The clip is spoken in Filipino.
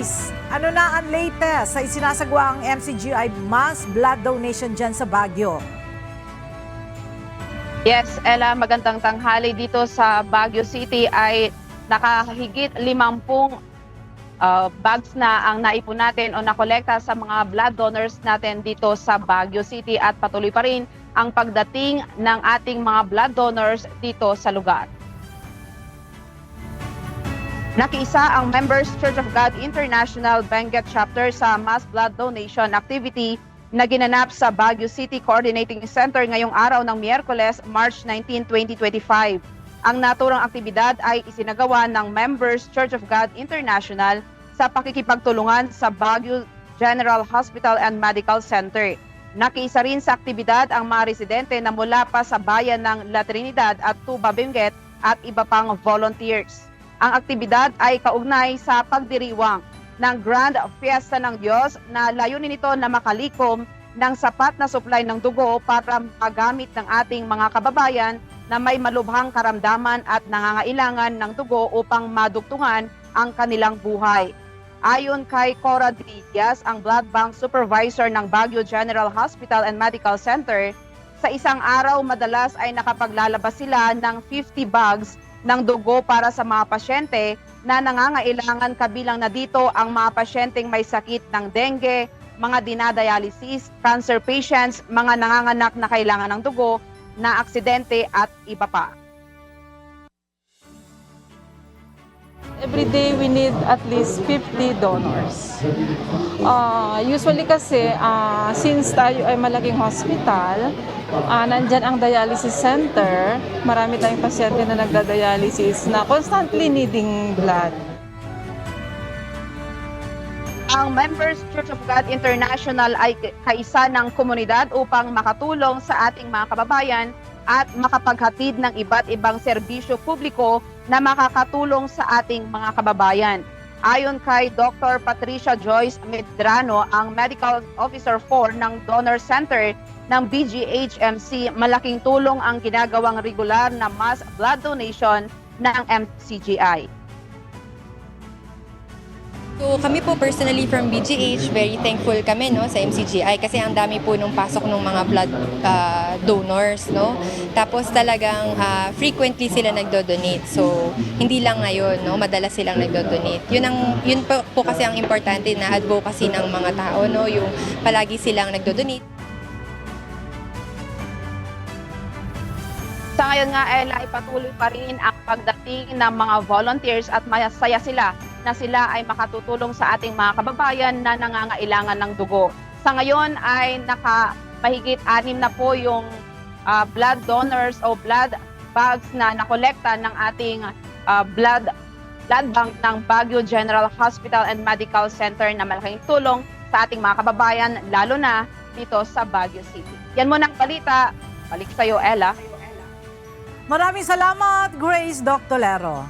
Grace, ano na ang latest sa isinasagawa ang MCGI mass blood donation dyan sa Baguio? Yes, Ella, magandang tanghali dito sa Baguio City ay nakahigit 50 bags na ang naipon natin o nakolekta sa mga blood donors natin dito sa Baguio City at patuloy pa rin ang pagdating ng ating mga blood donors dito sa lugar. Nakiisa ang Members Church of God International Benguet Chapter sa mass blood donation activity na ginanap sa Baguio City Coordinating Center ngayong araw ng Miyerkules, March 19, 2025. Ang naturang aktibidad ay isinagawa ng Members Church of God International sa pakikipagtulungan sa Baguio General Hospital and Medical Center. Nakiisa rin sa aktibidad ang mga residente na mula pa sa bayan ng La Trinidad at Tuba Benguet at iba pang volunteers. Ang aktibidad ay kaugnay sa pagdiriwang ng Grand Fiesta ng Diyos na layunin nito na makalikom ng sapat na supply ng dugo para magamit ng ating mga kababayan na may malubhang karamdaman at nangangailangan ng dugo upang madugtungan ang kanilang buhay. Ayon kay Cora Diaz, ang Blood Bank Supervisor ng Baguio General Hospital and Medical Center, sa isang araw madalas ay nakapaglalabas sila ng 50 bags ng dugo para sa mga pasyente na nangangailangan, kabilang na dito ang mga pasyenteng may sakit ng dengue, mga dinadialysis, cancer patients, mga nanganganak na kailangan ng dugo, na aksidente at iba pa. Every day we need at least 50 donors. Usually kasi, since tayo ay malaking hospital, nandyan ang dialysis center, marami tayong pasyente na nagda-dialysis na constantly needing blood. Ang Members Church of God International ay kaisa ng komunidad upang makatulong sa ating mga kababayan at makapaghatid ng iba't ibang serbisyo publiko na makakatulong sa ating mga kababayan. Ayon kay Dr. Patricia Joyce Medrano, ang Medical Officer 4 ng Donor Center ng BGHMC, malaking tulong ang ginagawang regular na mass blood donation ng MCGI. So kami po personally from BGH, very thankful kami sa MCGI kasi ang dami po nung pasok ng mga blood donors. Tapos talagang frequently sila nagdo-donate. So hindi lang ngayon, madalas silang nagdo-donate. Yun po kasi ang importante na advocacy ng mga tao, yung palagi silang nagdo-donate. Sa ngayon nga, Ella, ay patuloy pa rin ang pagdating ng mga volunteers at masaya sila na sila ay makatutulong sa ating mga kababayan na nangangailangan ng dugo. Sa ngayon ay mahigit 6 na po yung blood donors o blood bags na nakolekta ng ating blood bank ng Baguio General Hospital and Medical Center na malaking tulong sa ating mga kababayan, lalo na dito sa Baguio City. Yan muna ang balita. Balik sa iyo, Ella. Maraming salamat, Grace Doctolero.